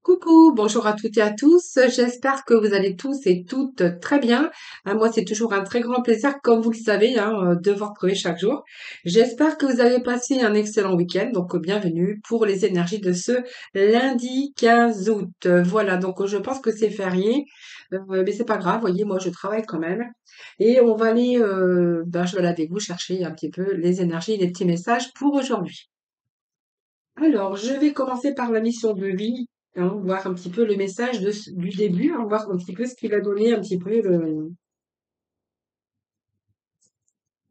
Coucou, bonjour à toutes et à tous. J'espère que vous allez tous et toutes très bien. Moi, c'est toujours un très grand plaisir, comme vous le savez, de vous retrouver chaque jour. J'espère que vous avez passé un excellent week-end. Donc, bienvenue pour les énergies de ce lundi 15 août. Voilà, donc je pense que c'est férié, mais c'est pas grave. Voyez, moi, je travaille quand même. Et on va aller, je vais aller avec vous chercher un petit peu les énergies et les petits messages pour aujourd'hui. Alors, je vais commencer par la mission de vie, voir un petit peu le message du début, voir un petit peu ce qu'il a donné, un petit peu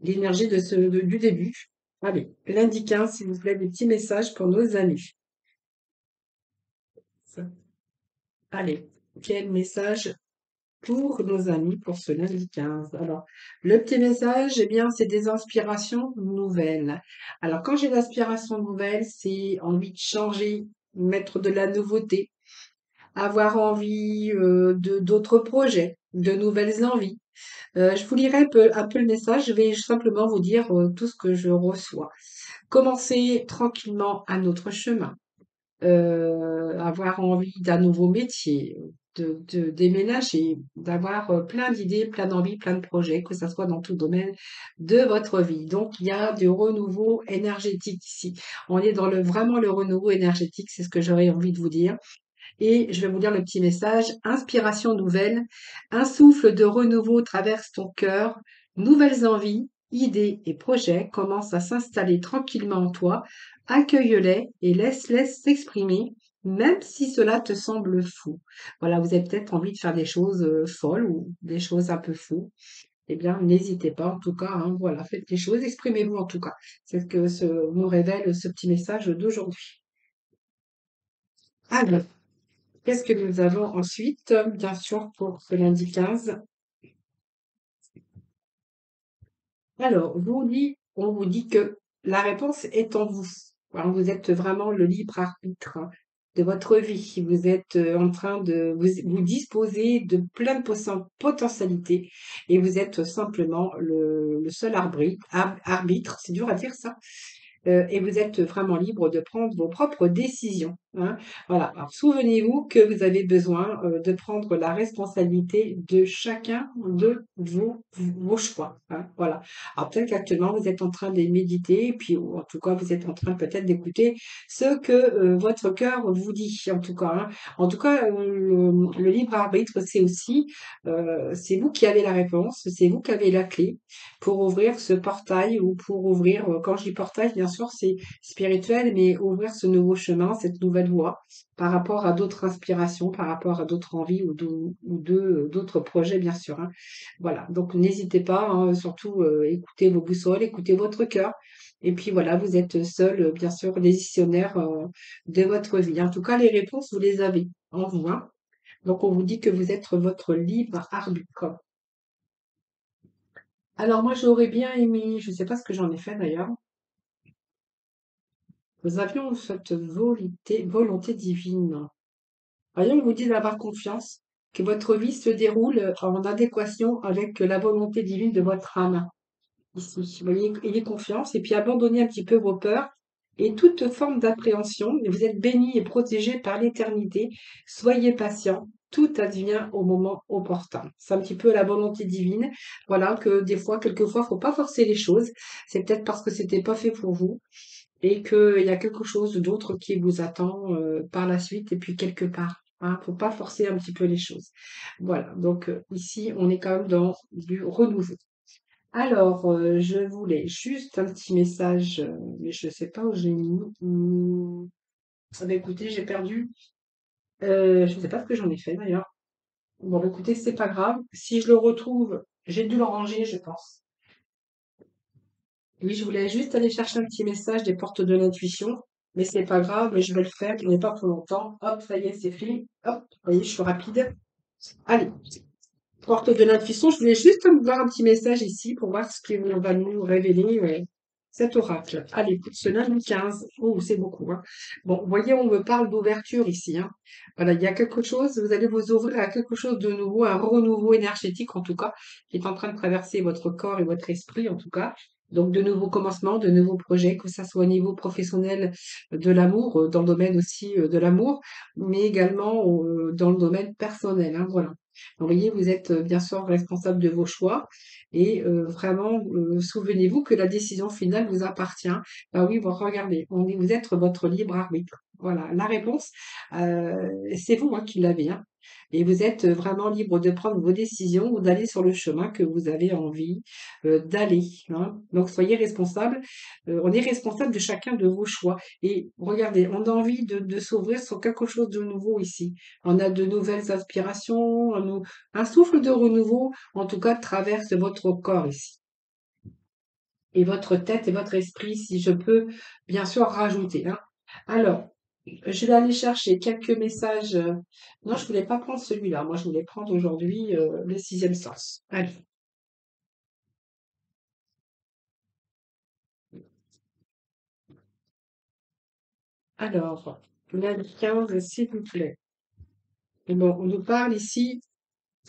l'énergie du début. Allez, lundi 15, s'il vous plaît, des petits messages pour nos amis. Allez, quel message pour nos amis pour ce lundi 15? Alors, le petit message, eh bien, c'est des inspirations nouvelles. Alors, quand j'ai l'inspiration nouvelle, c'est envie de changer, mettre de la nouveauté, avoir envie de d'autres projets, de nouvelles envies. Je vous lirai un peu le message, je vais simplement vous dire tout ce que je reçois. Commencer tranquillement un autre chemin, avoir envie d'un nouveau métier, de déménager, d'avoir plein d'idées, plein d'envies, plein de projets, que ça soit dans tout domaine de votre vie. Donc, il y a du renouveau énergétique ici. On est dans vraiment le renouveau énergétique, c'est ce que j'aurais envie de vous dire. Et je vais vous lire le petit message. Inspiration nouvelle. Un souffle de renouveau traverse ton cœur. Nouvelles envies, idées et projets commencent à s'installer tranquillement en toi. Accueille-les et laisse-les s'exprimer, même si cela te semble fou. Voilà, vous avez peut-être envie de faire des choses folles ou des choses un peu fous. Eh bien, n'hésitez pas, en tout cas, voilà, faites les choses, exprimez-vous en tout cas. C'est ce que nous révèle ce petit message d'aujourd'hui. Alors, qu'est-ce que nous avons ensuite? Bien sûr, pour ce lundi 15. Alors, on vous dit que la réponse est en vous. Alors, vous êtes vraiment le libre arbitre de votre vie. Vous êtes en train de vous disposer de plein de potentialités et vous êtes simplement le seul arbitre. C'est dur à dire ça. Et vous êtes vraiment libre de prendre vos propres décisions, hein. Voilà. Alors, souvenez-vous que vous avez besoin de prendre la responsabilité de chacun de vos choix, hein. Voilà. Alors, peut-être qu'actuellement, vous êtes en train de méditer, puis ou en tout cas, vous êtes en train peut-être d'écouter ce que votre cœur vous dit, en tout cas, hein. En tout cas, le libre arbitre, c'est aussi, c'est vous qui avez la réponse, c'est vous qui avez la clé pour ouvrir ce portail ou pour ouvrir, quand je dis portail, bien sûr, c'est spirituel, mais ouvrir ce nouveau chemin, cette nouvelle voie par rapport à d'autres inspirations, par rapport à d'autres envies d'autres projets, bien sûr, hein. Voilà, donc n'hésitez pas, hein, surtout écoutez vos boussoles, écoutez votre cœur. Et puis voilà, vous êtes seul, bien sûr, décisionnaire de votre vie. En tout cas, les réponses, vous les avez en vous, hein. Donc on vous dit que vous êtes votre libre arbitre. Alors moi, j'aurais bien aimé, je ne sais pas ce que j'en ai fait d'ailleurs, nous avions cette volonté divine. Voyons, on vous dit d'avoir confiance, que votre vie se déroule en adéquation avec la volonté divine de votre âme. Ici, vous voyez, ayez confiance et puis abandonnez un petit peu vos peurs et toute forme d'appréhension. Vous êtes bénis et protégés par l'éternité. Soyez patients. Tout advient au moment opportun. C'est un petit peu la volonté divine. Voilà, que des fois, quelquefois, faut pas forcer les choses. C'est peut-être parce que c'était pas fait pour vous et qu'il y a quelque chose d'autre qui vous attend par la suite et puis quelque part. Hein, faut pas forcer un petit peu les choses. Voilà, donc ici, on est quand même dans du renouveau. Alors, je voulais juste un petit message, mais je ne sais pas où j'ai mis. Ah bah, écoutez, j'ai perdu. Je ne sais pas ce que j'en ai fait d'ailleurs. Bon, bah, écoutez, c'est pas grave. Si je le retrouve, j'ai dû le ranger, je pense. Oui, je voulais juste aller chercher un petit message des portes de l'intuition, mais c'est pas grave, mais je vais le faire, il n'est pas pour longtemps. Hop, ça y est, c'est fait. Hop, vous voyez, je suis rapide. Allez, porte de l'intuition, je voulais juste voir un petit message ici pour voir ce qu'il va nous révéler cet oracle. Allez, pour ce lundi 15. Oh, c'est beaucoup, hein. Bon, vous voyez, on me parle d'ouverture ici, hein. Voilà, il y a quelque chose, vous allez vous ouvrir à quelque chose de nouveau, un renouveau énergétique en tout cas, qui est en train de traverser votre corps et votre esprit en tout cas. Donc de nouveaux commencements, de nouveaux projets, que ça soit au niveau professionnel de l'amour, dans le domaine aussi, de l'amour, mais également, dans le domaine personnel, hein, voilà. Vous voyez, vous êtes, bien sûr responsable de vos choix et vraiment, souvenez-vous que la décision finale vous appartient. Bah oui, bon regardez, vous êtes votre libre arbitre. Voilà, la réponse, c'est vous, hein, qui l'avez, hein, et vous êtes vraiment libre de prendre vos décisions ou d'aller sur le chemin que vous avez envie, d'aller, hein. Donc soyez responsable, on est responsable de chacun de vos choix et regardez, on a envie de s'ouvrir sur quelque chose de nouveau ici. On a de nouvelles aspirations, un souffle de renouveau, en tout cas, traverse votre corps ici et votre tête et votre esprit, si je peux bien sûr rajouter, hein. Alors, je vais aller chercher quelques messages, non, je voulais pas prendre celui-là, moi je voulais prendre aujourd'hui, le sixième sens. Allez, alors, la 15, s'il vous plaît. Et bon, on nous parle ici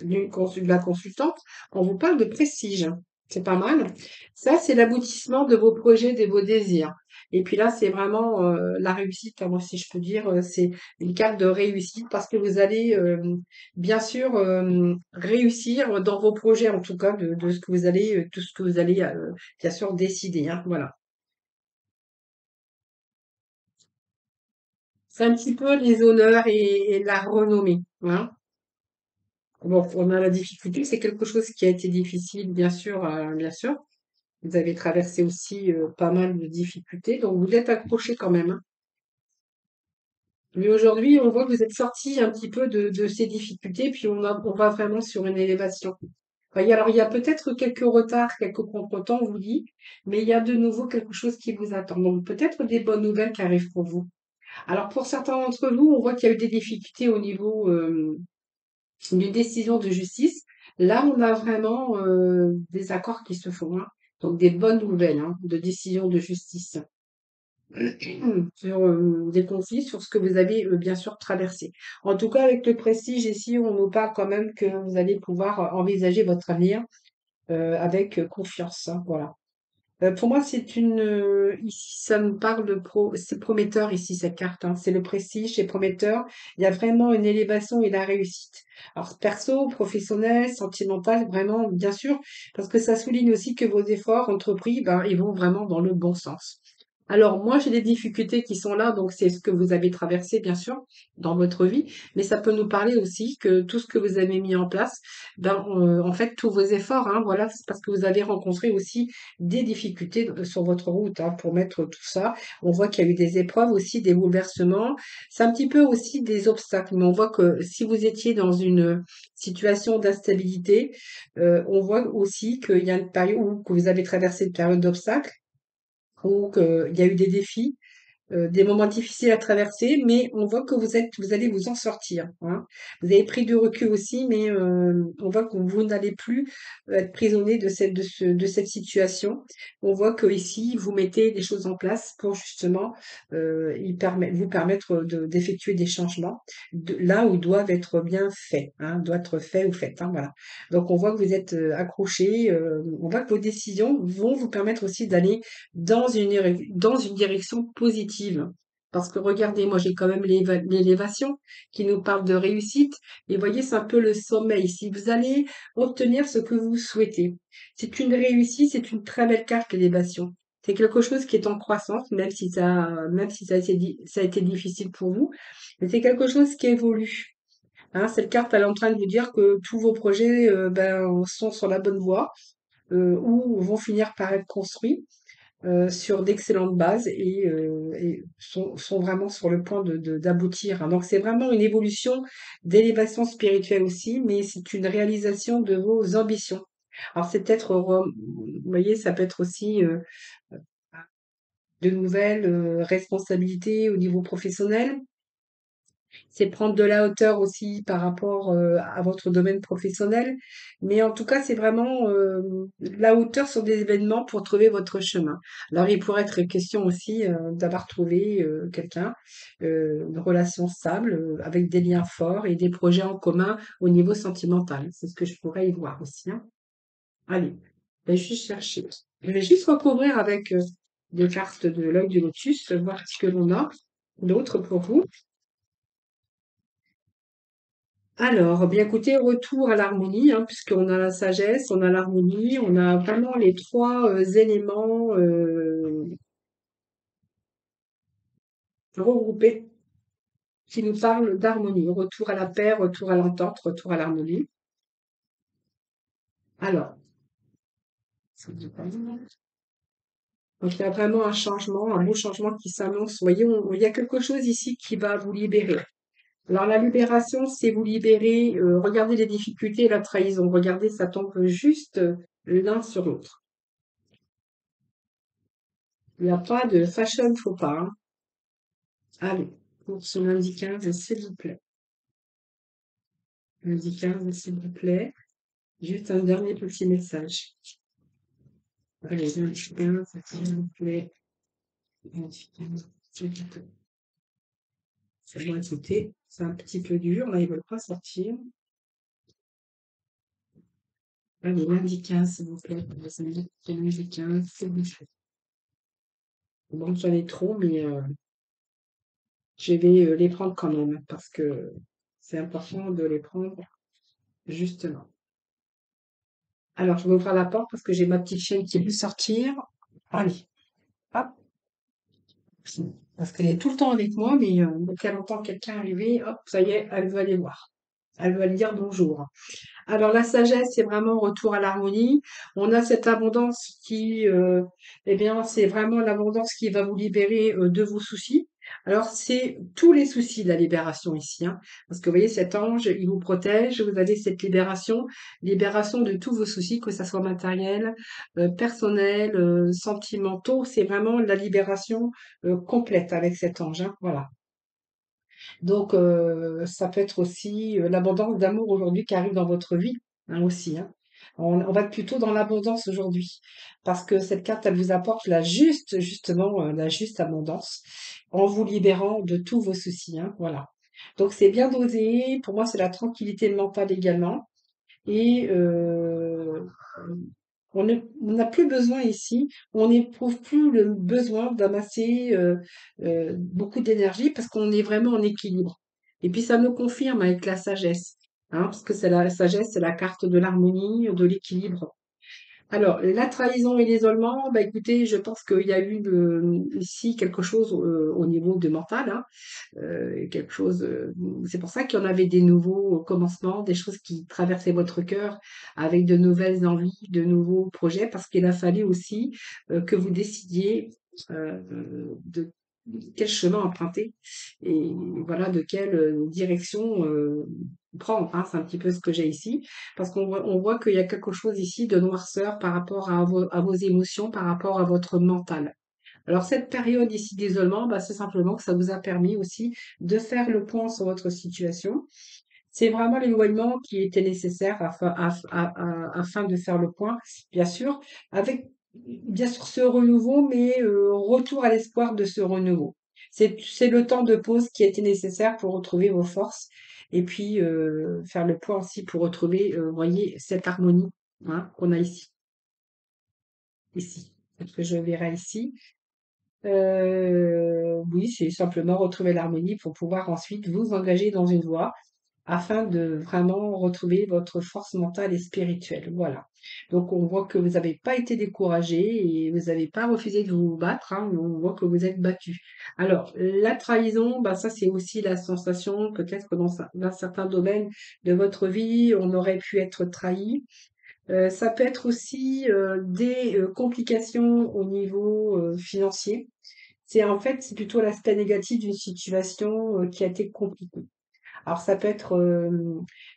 de la consultante, on vous parle de prestige. C'est pas mal. Ça, c'est l'aboutissement de vos projets, de vos désirs. Et puis là, c'est vraiment la réussite, hein, moi, si je peux dire, c'est une carte de réussite parce que vous allez bien sûr réussir dans vos projets, en tout cas, de ce que vous allez, tout ce que vous allez bien sûr décider, hein, voilà. C'est un petit peu les honneurs et la renommée, hein. Bon, on a la difficulté, c'est quelque chose qui a été difficile, bien sûr, bien sûr. Vous avez traversé aussi pas mal de difficultés, donc vous êtes accroché quand même, hein. Mais aujourd'hui, on voit que vous êtes sorti un petit peu de ces difficultés, puis on va vraiment sur une élévation. Enfin, alors, il y a peut-être quelques retards, quelques contretemps, on vous dit, mais il y a de nouveau quelque chose qui vous attend. Donc peut-être des bonnes nouvelles qui arrivent pour vous. Alors pour certains d'entre vous, on voit qu'il y a eu des difficultés au niveau d'une décision de justice. Là, on a vraiment des accords qui se font, hein. Donc des bonnes nouvelles, hein, de décision de justice sur des conflits, sur ce que vous avez bien sûr traversé. En tout cas, avec le prestige ici, on nous parle quand même que vous allez pouvoir envisager votre avenir avec confiance, hein, voilà. Pour moi, ici, ça me parle c'est prometteur ici, cette carte, hein. C'est le prestige, c'est prometteur. Il y a vraiment une élévation et la réussite. Alors, perso, professionnel, sentimental, vraiment, bien sûr, parce que ça souligne aussi que vos efforts entrepris, ben, ils vont vraiment dans le bon sens. Alors, moi, j'ai des difficultés qui sont là, donc c'est ce que vous avez traversé, bien sûr, dans votre vie, mais ça peut nous parler aussi que tout ce que vous avez mis en place, ben, en fait, tous vos efforts, hein, voilà, c'est parce que vous avez rencontré aussi des difficultés sur votre route, hein, pour mettre tout ça. On voit qu'il y a eu des épreuves aussi, des bouleversements. C'est un petit peu aussi des obstacles, mais on voit que si vous étiez dans une situation d'instabilité, on voit aussi qu'il y a une période où que vous avez traversé une période d'obstacles, ou qu'il y a eu des défis, des moments difficiles à traverser, mais on voit que vous allez vous en sortir, hein. Vous avez pris du recul aussi, mais on voit que vous n'allez plus être prisonnier de cette situation. On voit que ici, vous mettez des choses en place pour justement vous permettre d'effectuer des changements là où ils doivent être bien faits, hein, doivent être faits ou faites, hein, voilà. Donc on voit que vous êtes accroché, on voit que vos décisions vont vous permettre aussi d'aller dans une direction positive. Parce que regardez, moi j'ai quand même l'élévation qui nous parle de réussite. Et voyez, c'est un peu le sommeil. Si vous allez obtenir ce que vous souhaitez, c'est une réussite, c'est une très belle carte, l'élévation. C'est quelque chose qui est en croissance, même si ça a été difficile pour vous. Mais c'est quelque chose qui évolue, hein. Cette carte, elle est en train de vous dire que tous vos projets, ben, sont sur la bonne voie, ou vont finir par être construits sur d'excellentes bases et sont vraiment sur le point d'aboutir, hein. Donc c'est vraiment une évolution d'élévation spirituelle aussi, mais c'est une réalisation de vos ambitions. Alors c'est peut-être, vous voyez, ça peut être aussi de nouvelles responsabilités au niveau professionnel. C'est prendre de la hauteur aussi par rapport à votre domaine professionnel. Mais en tout cas, c'est vraiment la hauteur sur des événements pour trouver votre chemin. Alors, il pourrait être question aussi d'avoir trouvé quelqu'un, une relation stable, avec des liens forts et des projets en commun au niveau sentimental. C'est ce que je pourrais y voir aussi, hein. Allez, je vais juste chercher. Je vais juste recouvrir avec des cartes de l'œil du lotus, voir ce que l'on a d'autre pour vous. Alors, bien écoutez, retour à l'harmonie, hein, puisqu'on a la sagesse, on a l'harmonie, on a vraiment les trois éléments regroupés qui nous parlent d'harmonie. Retour à la paix, retour à l'entente, retour à l'harmonie. Alors, donc il y a vraiment un changement, un beau changement qui s'annonce. Vous voyez, il y a quelque chose ici qui va vous libérer. Alors la libération, c'est vous libérer, regardez les difficultés et la trahison. Regardez, ça tombe juste l'un sur l'autre. Il n'y a pas de fashion faux pas, hein. Allez, pour ce lundi 15, s'il vous plaît. Lundi 15, s'il vous plaît. Juste un dernier petit message. Allez, lundi 15, s'il vous plaît. Lundi 15, s'il vous plaît. Bon, écoutez, c'est un petit peu dur, là, ils veulent pas sortir. Allez, lundi 15, s'il vous plaît. Lundi 15, s'il vous plaît. Bon, j'en ai trop, mais je vais les prendre quand même, parce que c'est important de les prendre justement. Alors, je vais ouvrir la porte parce que j'ai ma petite chienne qui veut sortir. Allez, hop. Parce qu'elle est tout le temps avec moi, mais dès qu'elle entend quelqu'un arriver, hop, ça y est, elle veut aller voir. Elle veut aller dire bonjour. Alors la sagesse, c'est vraiment retour à l'harmonie. On a cette abondance qui, eh bien, c'est vraiment l'abondance qui va vous libérer de vos soucis. Alors c'est tous les soucis de la libération ici, hein, parce que vous voyez cet ange, il vous protège. Vous avez cette libération, libération de tous vos soucis, que ça soit matériel, personnel, sentimentaux. C'est vraiment la libération complète avec cet ange, hein, voilà. Donc, ça peut être aussi l'abondance d'amour aujourd'hui qui arrive dans votre vie, hein, aussi, hein. On va être plutôt dans l'abondance aujourd'hui, parce que cette carte, elle vous apporte justement, la juste abondance, en vous libérant de tous vos soucis, hein, voilà. Donc, c'est bien dosé. Pour moi, c'est la tranquillité mentale également. Et on n'a plus besoin ici, on n'éprouve plus le besoin d'amasser beaucoup d'énergie parce qu'on est vraiment en équilibre. Et puis ça nous confirme avec la sagesse, hein, parce que c'est la sagesse, c'est la carte de l'harmonie, de l'équilibre. Alors, la trahison et l'isolement, bah écoutez, je pense qu'il y a eu ici quelque chose au niveau de mental, hein, quelque chose. C'est pour ça qu'il y en avait des nouveaux commencements, des choses qui traversaient votre cœur avec de nouvelles envies, de nouveaux projets, parce qu'il a fallu aussi que vous décidiez de quel chemin emprunter et voilà de quelle direction prendre, hein. C'est un petit peu ce que j'ai ici, parce on voit qu'il y a quelque chose ici de noirceur par rapport à vos émotions, par rapport à votre mental. Alors cette période ici d'isolement, bah, c'est simplement que ça vous a permis aussi de faire le point sur votre situation. C'est vraiment l'éloignement qui était nécessaire afin de faire le point, bien sûr, avec bien sûr ce renouveau, mais retour à l'espoir de ce renouveau. C'est le temps de pause qui était nécessaire pour retrouver vos forces et puis faire le point aussi pour retrouver, vous voyez, cette harmonie, hein, qu'on a ici, ici. Ce que je verrai ici. Oui, c'est simplement retrouver l'harmonie pour pouvoir ensuite vous engager dans une voie afin de vraiment retrouver votre force mentale et spirituelle. Voilà. Donc on voit que vous n'avez pas été découragé et vous n'avez pas refusé de vous battre, hein, on voit que vous êtes battu. Alors, la trahison, bah ça c'est aussi la sensation peut-être que dans certains domaines de votre vie, on aurait pu être trahi. Ça peut être aussi des complications au niveau financier. C'est plutôt l'aspect négatif d'une situation qui a été compliquée. Alors ça peut être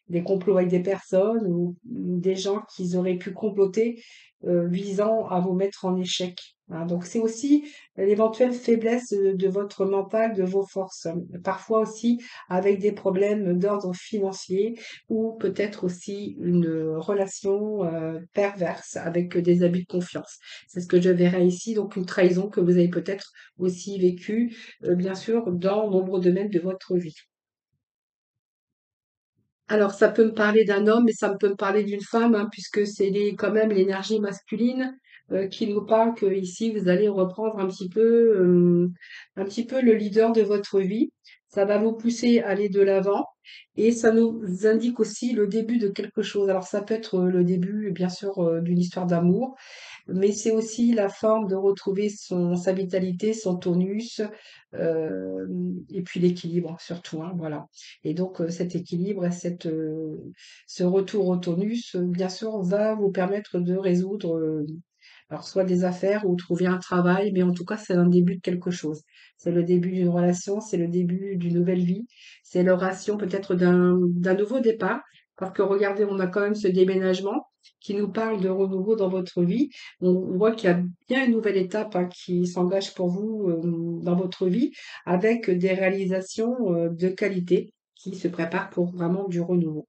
des complots avec des personnes ou des gens qui auraient pu comploter visant à vous mettre en échec, hein. Donc c'est aussi l'éventuelle faiblesse de votre mental, de vos forces. Parfois aussi avec des problèmes d'ordre financier ou peut-être aussi une relation perverse avec des abus de confiance. C'est ce que je verrai ici, donc une trahison que vous avez peut-être aussi vécue, bien sûr, dans nombre de domaines de votre vie. Alors, ça peut me parler d'un homme, mais ça peut me parler d'une femme, hein, puisque quand même l'énergie masculine. qui nous parle que ici vous allez reprendre un petit peu le leader de votre vie. Ça va vous pousser à aller de l'avant et ça nous indique aussi le début de quelque chose. Alors ça peut être le début, bien sûr, d'une histoire d'amour, mais c'est aussi la forme de retrouver sa vitalité, son tonus, et puis l'équilibre surtout, hein, voilà. Et donc cet équilibre et ce retour au tonus, bien sûr, va vous permettre de résoudre alors soit des affaires ou trouver un travail, mais en tout cas, c'est un début de quelque chose. C'est le début d'une relation, c'est le début d'une nouvelle vie, c'est l'oration peut-être d'un nouveau départ. Parce que regardez, on a quand même ce déménagement qui nous parle de renouveau dans votre vie. On voit qu'il y a bien une nouvelle étape hein, qui s'engage pour vous dans votre vie avec des réalisations de qualité qui se préparent pour vraiment du renouveau.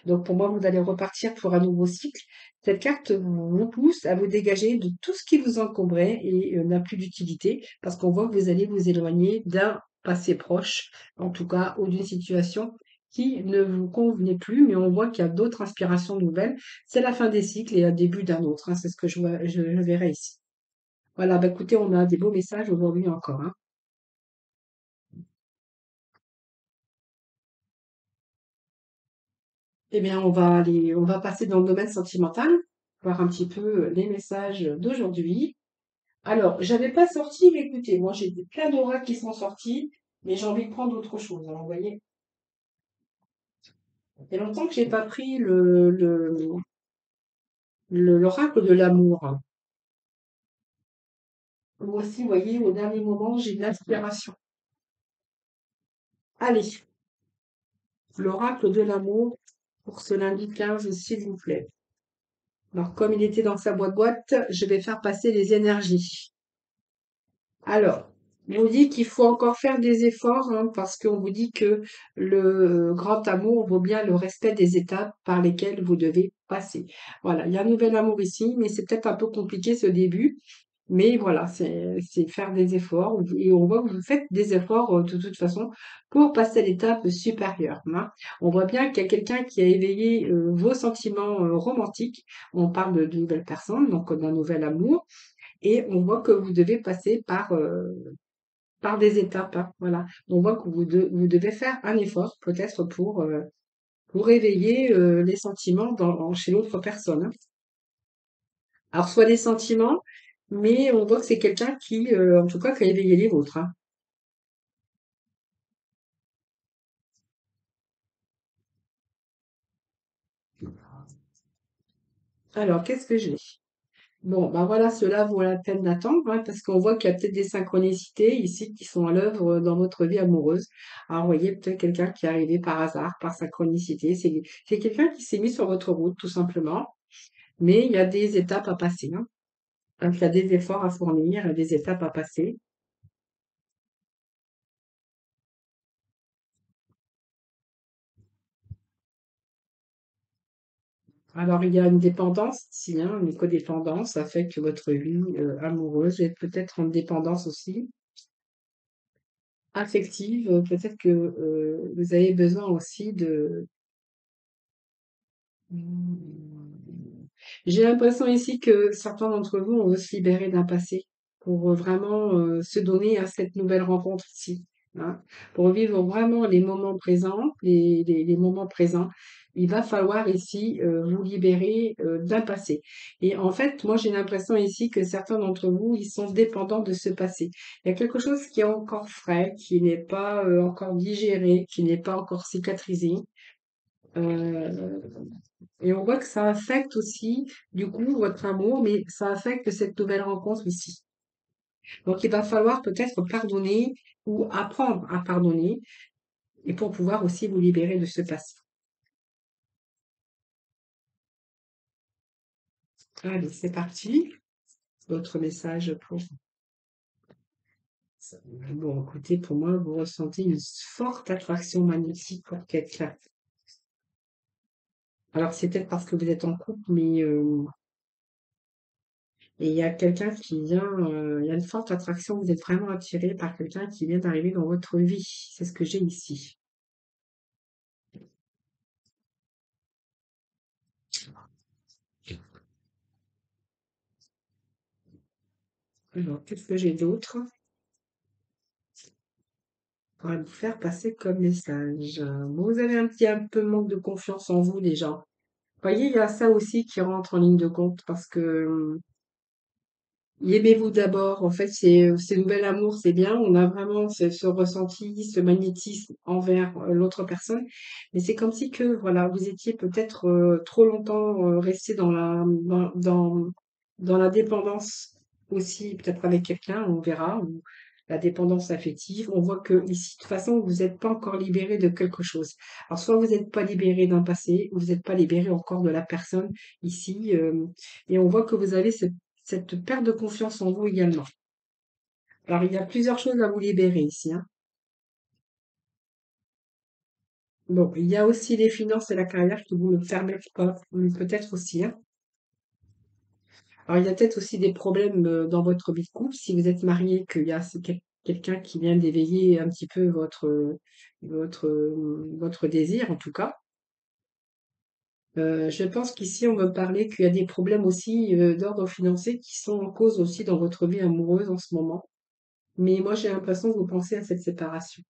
Donc pour moi, vous allez repartir pour un nouveau cycle. Cette carte vous pousse à vous dégager de tout ce qui vous encombrait et n'a plus d'utilité parce qu'on voit que vous allez vous éloigner d'un passé proche, en tout cas, ou d'une situation qui ne vous convenait plus, mais on voit qu'il y a d'autres inspirations nouvelles. C'est la fin des cycles et un début d'un autre, hein. C'est ce que je verrai ici. Voilà, bah écoutez, on a des beaux messages aujourd'hui encore, hein. Eh bien, on va passer dans le domaine sentimental, voir un petit peu les messages d'aujourd'hui. Alors, j'avais pas sorti, mais écoutez, moi j'ai plein d'auras qui sont sortis, mais j'ai envie de prendre autre chose. Alors, vous voyez, il y a longtemps que j'ai pas pris l'oracle de l'amour. Moi aussi, vous voyez, au dernier moment, j'ai une inspiration. Allez, l'oracle de l'amour pour ce lundi 15, s'il vous plaît. Alors, comme il était dans sa boîte, je vais faire passer les énergies. Alors, on vous dit qu'il faut encore faire des efforts hein, parce qu'on vous dit que le grand amour vaut bien le respect des étapes par lesquelles vous devez passer. Voilà, il y a un nouvel amour ici, mais c'est peut-être un peu compliqué ce début. Mais voilà, c'est faire des efforts et on voit que vous faites des efforts de toute façon pour passer à l'étape supérieure, hein. On voit bien qu'il y a quelqu'un qui a éveillé vos sentiments romantiques. On parle de nouvelles personnes, donc d'un nouvel amour. Et on voit que vous devez passer par des étapes, hein, voilà. On voit que vous devez faire un effort peut-être pour éveiller les sentiments chez l'autre personne, hein. Alors soit des sentiments, mais on voit que c'est quelqu'un qui, en tout cas, qui a éveillé les vôtres, hein. Alors, qu'est-ce que j'ai? Bon, ben voilà, cela vaut la peine d'attendre, hein, parce qu'on voit qu'il y a peut-être des synchronicités ici qui sont à l'œuvre dans votre vie amoureuse. Alors, vous voyez, peut-être quelqu'un qui est arrivé par hasard, par synchronicité. C'est quelqu'un qui s'est mis sur votre route, tout simplement. Mais il y a des étapes à passer, hein. Donc, il y a des efforts à fournir, il y a des étapes à passer. Alors, il y a une dépendance ici, hein, une codépendance. Ça fait que votre vie amoureuse est peut-être en dépendance aussi, affective. Peut-être que vous avez besoin aussi de j'ai l'impression ici que certains d'entre vous, on veut se libérer d'un passé pour vraiment se donner à cette nouvelle rencontre ici, hein. Pour vivre vraiment les moments présents, les moments présents, il va falloir ici vous libérer d'un passé. Et en fait, moi j'ai l'impression ici que certains d'entre vous, ils sont dépendants de ce passé. Il y a quelque chose qui est encore frais, qui n'est pas encore digéré, qui n'est pas encore cicatrisé. Euh, et on voit que ça affecte aussi, du coup, votre amour, mais ça affecte cette nouvelle rencontre ici. Donc, il va falloir peut-être pardonner ou apprendre à pardonner et pour pouvoir aussi vous libérer de ce passé. Allez, c'est parti. Votre message pour... Bon, écoutez, pour moi, vous ressentez une forte attraction magnétique pour quelqu'un. Alors, c'est peut-être parce que vous êtes en couple, mais et il y a quelqu'un qui vient, il y a une forte attraction, vous êtes vraiment attiré par quelqu'un qui vient d'arriver dans votre vie. C'est ce que j'ai ici. Alors, qu'est-ce que j'ai d'autre pour vous faire passer comme message? Bon, vous avez un peu manque de confiance en vous déjà. Vous voyez, il y a ça aussi qui rentre en ligne de compte parce que aimez-vous d'abord. En fait, c'est nouvel amour, c'est bien. On a vraiment ce ressenti, ce magnétisme envers l'autre personne. Mais c'est comme si que, voilà, vous étiez peut-être trop longtemps resté dans la dépendance aussi, peut-être avec quelqu'un, on verra, ou la dépendance affective. On voit que ici, de toute façon, vous n'êtes pas encore libéré de quelque chose. Alors, soit vous n'êtes pas libéré d'un passé, ou vous n'êtes pas libéré encore de la personne ici. Et on voit que vous avez cette perte de confiance en vous également. Alors, il y a plusieurs choses à vous libérer ici, hein. Bon, il y a aussi les finances et la carrière qui vous ne permettent pas, peut-être aussi, hein. Alors, il y a peut-être aussi des problèmes dans votre vie de couple. Si vous êtes marié, qu'il y a quelqu'un qui vient d'éveiller un petit peu votre désir, en tout cas. Je pense qu'ici, on me parlait qu'il y a des problèmes aussi d'ordre financier qui sont en cause aussi dans votre vie amoureuse en ce moment. Mais moi, j'ai l'impression que vous pensez à cette séparation.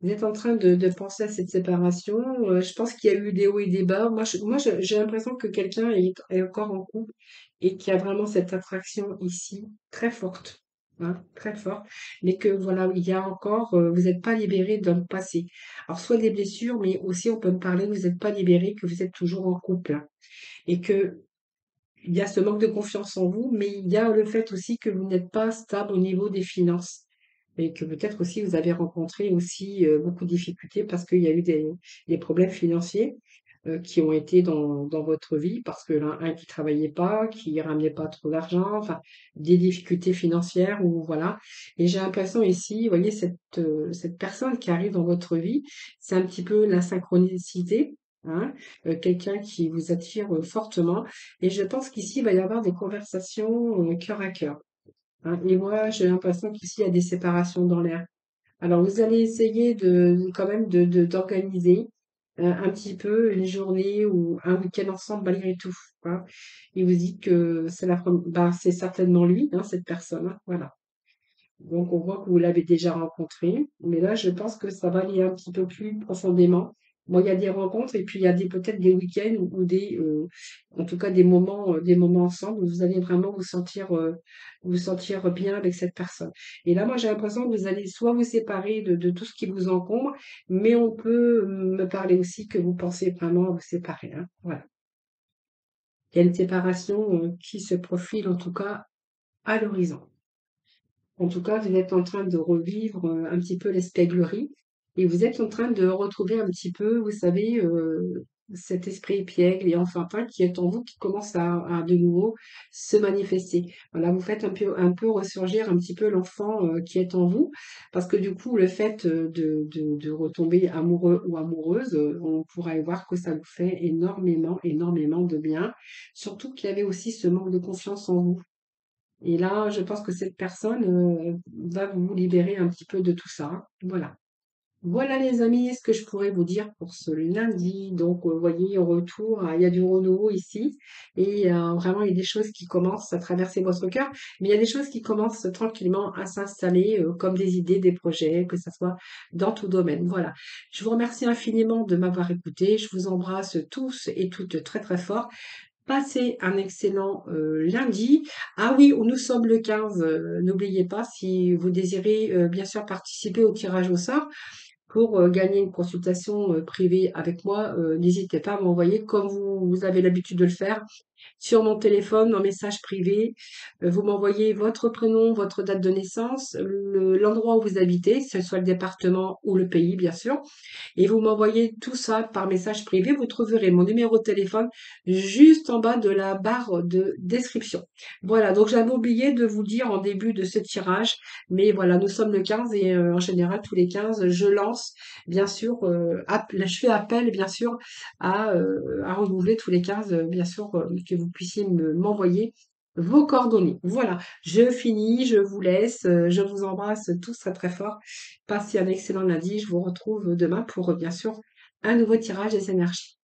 Vous êtes en train de penser à cette séparation. Je pense qu'il y a eu des hauts et des bas. J'ai l'impression que quelqu'un est encore en couple et qu'il y a vraiment cette attraction ici très forte, hein, très forte. Mais que voilà, il y a encore, vous n'êtes pas libéré d'un passé. Alors, soit des blessures, mais aussi on peut me parler, vous n'êtes pas libéré, que vous êtes toujours en couple, hein, et que il y a ce manque de confiance en vous, mais il y a le fait aussi que vous n'êtes pas stable au niveau des finances et que peut-être aussi vous avez rencontré aussi beaucoup de difficultés parce qu'il y a eu des problèmes financiers qui ont été dans votre vie parce que l'un un qui travaillait pas, qui ramenait pas trop d'argent, enfin des difficultés financières ou voilà. Et j'ai l'impression ici, vous voyez, cette personne qui arrive dans votre vie, c'est un petit peu la synchronicité, hein, quelqu'un qui vous attire fortement. Et je pense qu'ici, il va y avoir des conversations cœur à cœur, hein. Et moi, j'ai l'impression qu'ici, il y a des séparations dans l'air. Alors, vous allez essayer quand même d'organiser un petit peu une journée ou un week-end ensemble malgré tout, hein. Et vous dites que c'est certainement lui, hein, cette personne, hein, voilà. Donc, on voit que vous l'avez déjà rencontré, mais là, je pense que ça va aller un petit peu plus profondément. Bon, il y a des rencontres et puis il y a peut-être des week-ends ou en tout cas des moments ensemble où vous allez vraiment vous sentir bien avec cette personne. Et là, moi, j'ai l'impression que vous allez soit vous séparer de tout ce qui vous encombre, mais on peut me parler aussi que vous pensez vraiment à vous séparer, hein. Voilà. Il y a une séparation qui se profile en tout cas à l'horizon. En tout cas, vous êtes en train de revivre un petit peu l'espièglerie et vous êtes en train de retrouver un petit peu, vous savez, cet esprit épiègle et enfantin qui est en vous, qui commence à de nouveau se manifester. Voilà, vous faites un peu ressurgir un petit peu l'enfant qui est en vous, parce que du coup, le fait de retomber amoureux ou amoureuse, on pourrait voir que ça vous fait énormément, énormément de bien. Surtout qu'il y avait aussi ce manque de confiance en vous. Et là, je pense que cette personne va vous libérer un petit peu de tout ça, hein. Voilà. Voilà les amis, ce que je pourrais vous dire pour ce lundi. Donc, vous voyez, au retour, il y a du renouveau ici. Et vraiment, il y a des choses qui commencent à traverser votre cœur. Mais il y a des choses qui commencent tranquillement à s'installer, comme des idées, des projets, que ça soit dans tout domaine. Voilà. Je vous remercie infiniment de m'avoir écouté. Je vous embrasse tous et toutes très très fort. Passez un excellent lundi. Ah oui, nous sommes le 15. N'oubliez pas, si vous désirez bien sûr participer au tirage au sort pour gagner une consultation privée avec moi, n'hésitez pas à m'envoyer, comme vous avez l'habitude de le faire, sur mon téléphone, en message privé. Vous m'envoyez votre prénom, votre date de naissance, l'endroit où vous habitez, que ce soit le département ou le pays, bien sûr, et vous m'envoyez tout ça par message privé. Vous trouverez mon numéro de téléphone juste en bas de la barre de description. Voilà, donc j'avais oublié de vous dire en début de ce tirage, mais voilà, nous sommes le 15 et en général, tous les 15, je lance, bien sûr, je fais appel, bien sûr, à renouveler tous les 15, bien sûr, que vous puissiez m'envoyer vos coordonnées. Voilà, je finis, je vous laisse, je vous embrasse tous très très fort. Passez un excellent lundi. Je vous retrouve demain pour, bien sûr, un nouveau tirage des énergies.